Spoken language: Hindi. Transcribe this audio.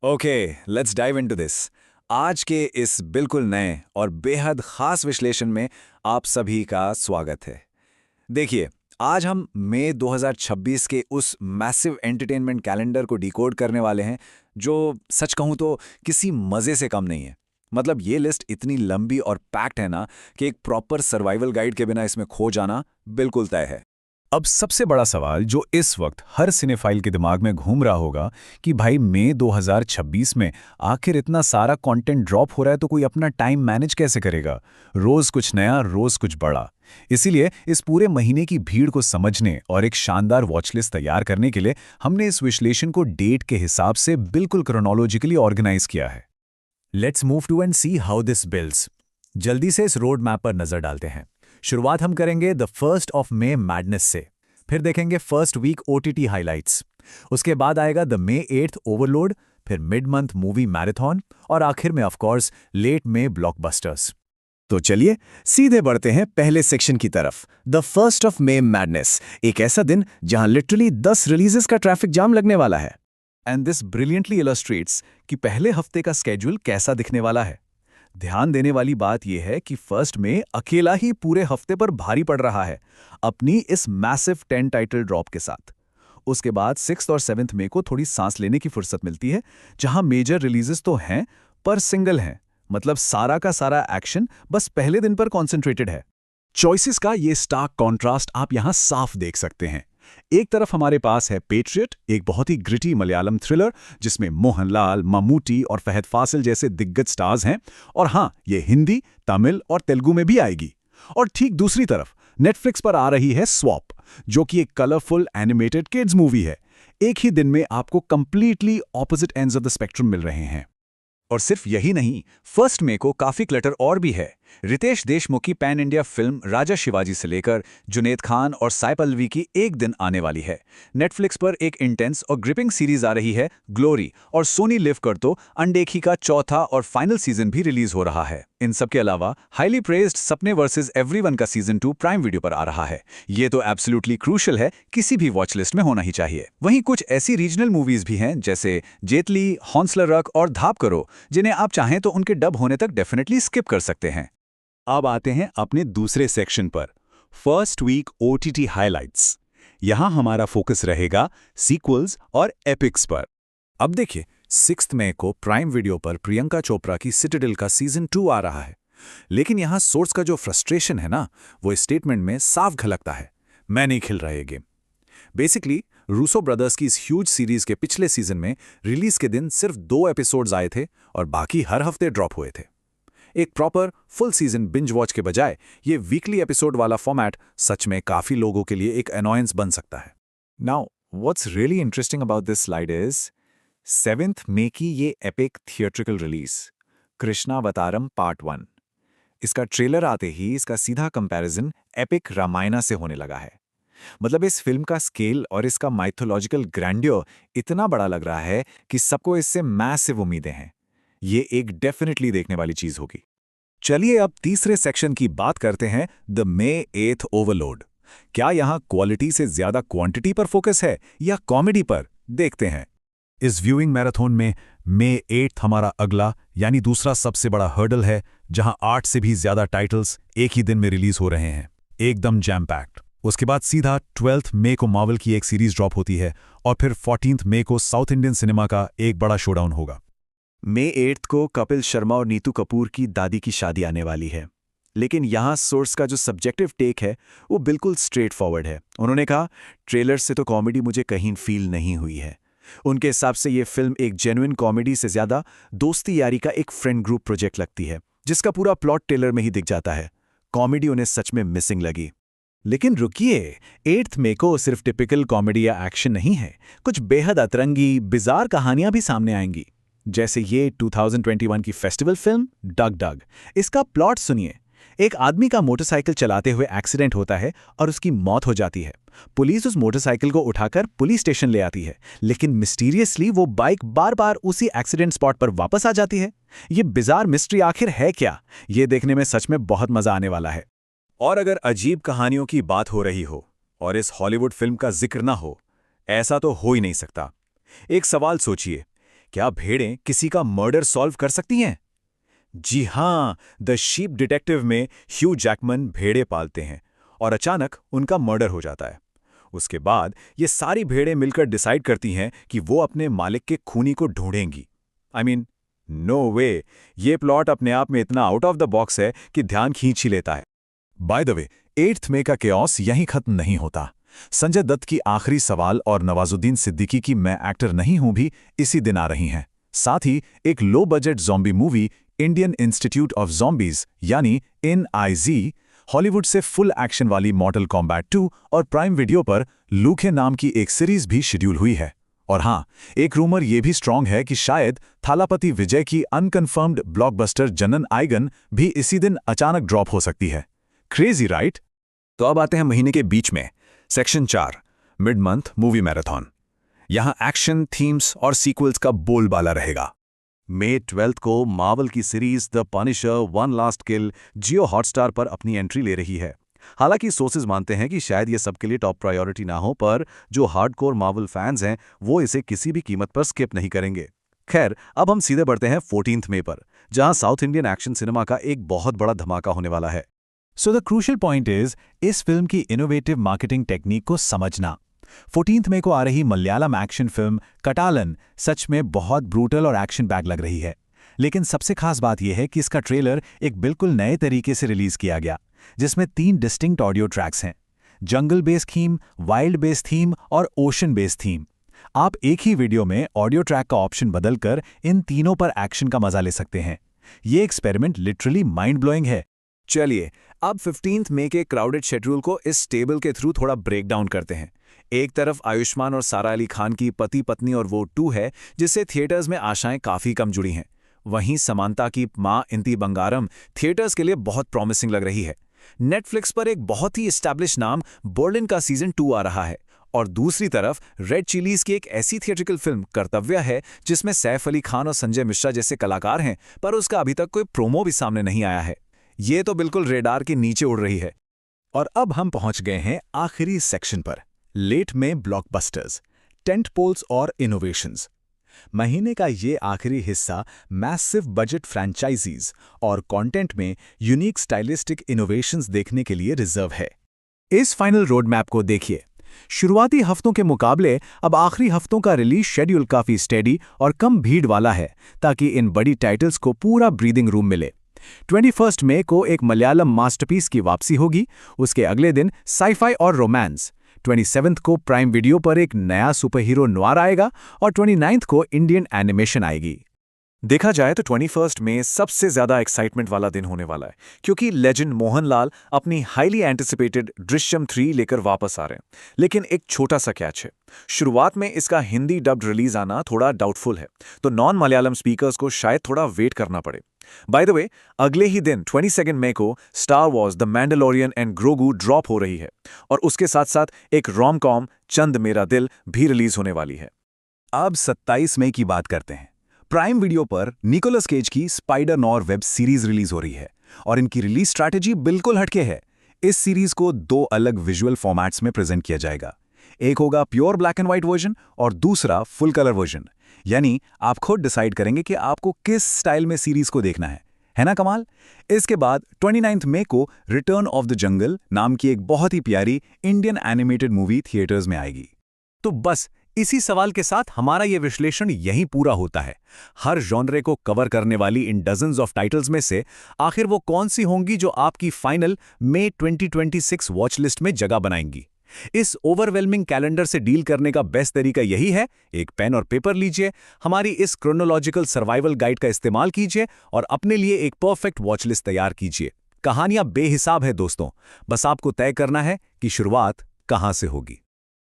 Okay, let's dive into this. आज के इस बिल्कुल नए और बेहद खास विश्लेषण में आप सभी का स्वागत है। देखिए, आज हम मई 2026 के उस मैसिव एंटरटेनमेंट कैलेंडर को डिकोड करने वाले हैं, जो सच कहूं तो किसी मजे से कम नहीं है। मतलब ये लिस्ट इतनी लंबी और पैक्ड है ना कि एक प्रॉपर सर्वाइवल गाइड के बिना इसमें खो जाना बिल्कुल तय है। अब सबसे बड़ा सवाल जो इस वक्त हर सिनेफाइल के दिमाग में घूम रहा होगा कि भाई मई 2026 में आखिर इतना सारा कंटेंट ड्रॉप हो रहा है तो कोई अपना टाइम मैनेज कैसे करेगा। रोज कुछ नया, रोज कुछ बड़ा। इसीलिए इस पूरे महीने की भीड़ को समझने और एक शानदार वॉचलिस्ट तैयार करने के लिए हमने इस विश्लेषण को डेट के हिसाब से बिल्कुल क्रोनोलॉजिकली ऑर्गेनाइज किया है। Let's move to and see how this builds. जल्दी से इस रोड मैप पर नजर डालते हैं। शुरुआत हम करेंगे द 1 मैडनेस से, फिर देखेंगे फर्स्ट वीक ओटीटी हाइलाइट्स, उसके बाद आएगा द मे 8 ओवरलोड, फिर मिड मंथ मूवी मैराथन और आखिर में of course late May blockbusters. तो चलिए सीधे बढ़ते हैं पहले सेक्शन की तरफ। द 1 मैडनेस, एक ऐसा दिन जहां लिटरली 10 रिलीजेस का ट्रैफिक जाम लगने वाला है। एंड दिस ब्रिलियंटली इलस्ट्रेट्स कि पहले हफ्ते का स्केड्यूल कैसा दिखने वाला है। ध्यान देने वाली बात यह है कि 1 मई अकेला ही पूरे हफ्ते पर भारी पड़ रहा है अपनी इस मैसिव 10 टाइटल ड्रॉप के साथ। उसके बाद 6 और 7 मई को थोड़ी सांस लेने की फुर्सत मिलती है, जहां मेजर रिलीजेस तो हैं पर सिंगल हैं। मतलब सारा का सारा एक्शन बस पहले दिन पर कॉन्सेंट्रेटेड है। चॉइसेस का ये स्टार्क कॉन्ट्रास्ट आप यहां साफ देख सकते हैं। एक तरफ हमारे पास है पेट्रियट, एक बहुत ही ग्रिटी मलयालम थ्रिलर जिसमें मोहनलाल, मम्मूटी और फहद फासिल जैसे दिग्गज स्टार्स हैं। और हाँ, ये हिंदी, तमिल और तेलुगु में भी आएगी। और ठीक दूसरी तरफ नेटफ्लिक्स पर आ रही है स्वॉप, जो कि एक कलरफुल एनिमेटेड किड्स मूवी है। एक ही दिन में आपको completely opposite ends of the spectrum मिल रहे हैं। और सिर्फ यही नहीं, 1 मई को काफी क्लटर और भी है। रितेश देशमुख की पैन इंडिया फिल्म राजा शिवाजी से लेकर जुनैद खान और साई पल्लवी की एक दिन आने वाली है। नेटफ्लिक्स पर एक इंटेंस और ग्रिपिंग सीरीज आ रही है ग्लोरी, और सोनी लिव कर तो अनदेखी का चौथा और फाइनल सीजन भी रिलीज हो रहा है। इन सब के अलावा हाईली प्रेज्ड सपने वर्सेस एवरीवन का सीजन 2 प्राइम वीडियो पर आ रहा है। ये तो एब्सोल्युटली क्रूशल है, किसी भी वॉच लिस्ट में होना ही चाहिए। वहीं कुछ ऐसी रीजनल मूवीज भी हैं जैसे जेतली, हौंसला रख और धाप करो, जिन्हें आप चाहें तो उनके डब होने तक डेफिनेटली स्किप कर सकते हैं। अब आते हैं अपने दूसरे सेक्शन पर, फर्स्ट वीक ओटीटी हाइलाइट्स। यहां हमारा फोकस रहेगा सीक्वल्स और एपिक्स पर। अब देखिए, 6 मई को प्राइम वीडियो पर प्रियंका चोपड़ा की सिटाडेल का सीजन 2 आ रहा है। लेकिन यहां सोर्स का जो फ्रस्ट्रेशन है ना, वो स्टेटमेंट में साफ झलकता है, मैं नहीं खेल रहा ये गेम। बेसिकली रूसो ब्रदर्स की इस ह्यूज सीरीज के पिछले सीजन में रिलीज के दिन सिर्फ 2 एपिसोड्स आए थे और बाकी हर हफ्ते ड्रॉप हुए थे। एक proper full season binge watch के बजाय ये वीकली एपिसोड वाला फॉर्मेट सच में काफी लोगों के लिए एक अनॉयंस बन सकता है। Now what's really interesting about this slide is 7 मई की ये एपिक थिएट्रिकल रिलीज कृष्णावतारम पार्ट 1। इसका ट्रेलर आते ही इसका सीधा कंपैरिजन एपिक रामायणा से होने लगा है। मतलब इस फिल्म का स्केल और इसका माइथोलॉजिकल ग्रैंडियर इतना बड़ा लग रहा है कि सबको इससे मैसिव उम्मीदें हैं। ये एक डेफिनेटली देखने वाली चीज होगी। चलिए अब तीसरे सेक्शन की बात करते हैं, द मे 8 ओवरलोड। क्या यहां क्वालिटी से ज्यादा क्वांटिटी पर फोकस है या कॉमेडी पर, देखते हैं। इस व्यूइंग मैराथन में मे 8 हमारा अगला यानी दूसरा सबसे बड़ा हर्डल है, जहां 8 से भी ज्यादा टाइटल्स एक ही दिन में रिलीज हो रहे हैं, एकदम जैम पैक्ड। उसके बाद सीधा 12 मई को मार्वल की एक सीरीज ड्रॉप होती है और फिर 14 मई को साउथ इंडियन सिनेमा का एक बड़ा शोडाउन होगा। मई 8 को कपिल शर्मा और नीतू कपूर की दादी की शादी आने वाली है। लेकिन यहाँ सोर्स का जो सब्जेक्टिव टेक है वो बिल्कुल स्ट्रेट फॉरवर्ड है। उन्होंने कहा, ट्रेलर से तो कॉमेडी मुझे कहीं फील नहीं हुई है। उनके हिसाब से ये फिल्म एक जेन्युइन कॉमेडी से ज्यादा दोस्ती यारी का एक फ्रेंड ग्रुप प्रोजेक्ट लगती है, जिसका पूरा प्लॉट ट्रेलर में ही दिख जाता है। कॉमेडी उन्हें सच में मिसिंग लगी। लेकिन रुकिए, 8 मई को सिर्फ टिपिकल कॉमेडी या एक्शन नहीं है, कुछ बेहद अतरंगी बिजार कहानियां भी सामने आएंगी। जैसे ये 2021 की फेस्टिवल फिल्म डग डग। इसका प्लॉट सुनिए। एक आदमी का मोटरसाइकिल चलाते हुए एक्सीडेंट होता है और उसकी मौत हो जाती है। पुलिस उस मोटरसाइकिल को उठाकर पुलिस स्टेशन ले आती है, लेकिन मिस्टीरियसली वो बाइक बार बार उसी एक्सीडेंट स्पॉट पर वापस आ जाती है। ये बिजार मिस्ट्री आखिर है क्या, ये देखने में सच में बहुत मजा आने वाला है। और अगर अजीब कहानियों की बात हो रही हो और इस हॉलीवुड फिल्म का जिक्र ना हो, ऐसा तो हो ही नहीं सकता। एक सवाल सोचिए, क्या भेड़ें किसी का मर्डर सॉल्व कर सकती हैं? जी हां, द शीप डिटेक्टिव में ह्यू जैकमैन भेड़ें पालते हैं और अचानक उनका मर्डर हो जाता है। उसके बाद ये सारी भेड़ें मिलकर डिसाइड करती हैं कि वो अपने मालिक के खूनी को ढूंढेंगी। नो वे, ये प्लॉट अपने आप में इतना आउट ऑफ द बॉक्स है कि ध्यान खींच ही लेता है। बाय द वे, 8th मे का केओस यहीं खत्म नहीं होता। संजय दत्त की आखिरी सवाल और नवाजुद्दीन सिद्दीकी की मैं एक्टर नहीं हूं भी इसी दिन आ रही हैं। साथ ही एक low budget zombie movie Indian institute of zombies यानी NIZ, हॉलीवुड से फुल एक्शन वाली मॉर्टल कॉम्बैट 2 और प्राइम वीडियो पर लूखे नाम की एक सीरीज भी शेड्यूल हुई है। और हाँ, एक रूमर ये भी स्ट्रॉन्ग है कि शायद थालापति विजय की अनकन्फर्म्ड ब्लॉकबस्टर जनन आइगन भी इसी दिन अचानक ड्रॉप हो सकती है। Crazy right? तो अब आते हैं महीने के बीच में, section 4, mid month movie marathon. यहां एक्शन, थीम्स और सीक्वल्स का बोलबाला रहेगा। मई 12 को मार्वल की series the Punisher one last kill Jio Hotstar पर अपनी एंट्री ले रही है। हालांकि सोर्सेज मानते हैं कि शायद ये सबके लिए टॉप प्रायोरिटी ना हो, पर जो हार्डकोर मार्वल फैंस हैं वो इसे किसी भी कीमत पर स्किप नहीं करेंगे। खैर, अब हम सीधे बढ़ते हैं 14 मई पर, जहां साउथ इंडियन एक्शन सिनेमा का एक बहुत बड़ा धमाका होने वाला है। So the crucial point is इस फिल्म की इनोवेटिव मार्केटिंग टेक्निक को समझना। 14 मई को आ रही मलयालम एक्शन फिल्म कटालन सच में बहुत ब्रूटल और एक्शन बैग लग रही है। लेकिन सबसे खास बात यह है कि इसका ट्रेलर एक बिल्कुल नए तरीके से रिलीज किया गया, जिसमें 3 डिस्टिंक्ट ऑडियो ट्रैक्स हैं: jungle based theme, wild based theme और ओशन बेस्ड थीम। आप एक ही वीडियो में ऑडियो ट्रैक का ऑप्शन बदलकर इन तीनों पर एक्शन का मजा ले सकते हैं। ये एक्सपेरिमेंट लिटरली माइंड ब्लोइंग है। चलिए, अब 15 मई के क्राउडेड शेड्यूल को इस टेबल के थ्रू थोड़ा ब्रेक डाउन करते हैं। एक तरफ आयुष्मान और सारा अली खान की पति पत्नी और वो 2 है, जिससे थिएटर्स में आशाएं काफी कम जुड़ी हैं। वहीं समांता की मां इंती बंगारम थिएटर्स के लिए बहुत प्रॉमिसिंग लग रही है। नेटफ्लिक्स पर एक बहुत ही एस्टैब्लिश नाम बर्लिन का सीजन 2 आ रहा है, और दूसरी तरफ रेड चिलीज की एक ऐसी थिएट्रिकल फिल्म कर्तव्य है जिसमें सैफ अली खान और संजय मिश्रा जैसे कलाकार हैं, पर उसका अभी तक कोई प्रोमो भी सामने नहीं आया है। ये तो बिल्कुल रेडार के नीचे उड़ रही है। और अब हम पहुंच गए हैं आखिरी सेक्शन पर, लेट में ब्लॉकबस्टर्स, टेंट पोल्स और इनोवेशंस। महीने का ये आखिरी हिस्सा मैसिव बजट फ्रैंचाइजीज और कंटेंट में यूनिक स्टाइलिस्टिक इनोवेशंस देखने के लिए रिजर्व है। इस फाइनल रोड मैप को देखिए। शुरुआती हफ्तों के मुकाबले अब आखिरी हफ्तों का रिलीज शेड्यूल काफी स्टेडी और कम भीड़ वाला है, ताकि इन बड़ी टाइटल्स को पूरा ब्रीदिंग रूम मिले। 21 मई को एक मलयालम मास्टरपीस की वापसी होगी। उसके अगले दिन साइफाई और रोमांस। 27 को प्राइम वीडियो पर एक नया सुपर हीरो नोवार आएगा और 29 को इंडियन एनिमेशन आएगी। देखा जाए तो 21 में सबसे ज्यादा एक्साइटमेंट वाला दिन होने वाला है, क्योंकि लेजेंड मोहनलाल अपनी हाईली एंटिसिपेटेड दृश्यम 3 लेकर वापस आ रहे हैं। लेकिन एक छोटा सा कैच है, शुरुआत में इसका हिंदी डब्ड रिलीज आना थोड़ा डाउटफुल है, तो नॉन मलयालम स्पीकर्स को शायद थोड़ा वेट करना पड़े। बाय द वे, अगले ही दिन 22 मई को Star Wars the Mandalorian and Grogu drop हो रही है, और उसके साथ साथ एक रोम कॉम चंद मेरा दिल भी रिलीज होने वाली है। अब 27 मई की बात करते हैं। प्राइम वीडियो पर निकोलस केज की spider nor web series release हो रही है, और इनकी रिलीज स्ट्रैटेजी बिल्कुल हटके है। इस सीरीज को 2 अलग विजुअल फॉर्मेट्स में प्रेजेंट किया जाएगा। एक होगा pure black and white version और दूसरा फुल कलर वर्जन। यानी आप खुद डिसाइड करेंगे कि आपको किस स्टाइल में सीरीज को देखना है ना कमाल? इसके बाद 29 मई को रिटर्न ऑफ द जंगल नाम की एक बहुत ही प्यारी इंडियन एनिमेटेड मूवी थिएटर्स में आएगी। तो बस इसी सवाल के साथ हमारा ये विश्लेषण यहीं पूरा होता है। हर जॉनरे को कवर करने वाली इन डजन्स ऑफ टाइटल्स में से आखिर वो कौन सी होंगी जो आपकी फाइनल मई 2026 वॉच लिस्ट में जगह बनाएंगी? इस ओवरवेलमिंग कैलेंडर से डील करने का बेस्ट तरीका यही है, एक पेन और पेपर लीजिए, हमारी इस क्रोनोलॉजिकल सर्वाइवल गाइड का इस्तेमाल कीजिए और अपने लिए एक परफेक्ट वॉच लिस्ट तैयार कीजिए। कहानियां बेहिसाब है दोस्तों, बस आपको तय करना है कि शुरुआत कहां से होगी।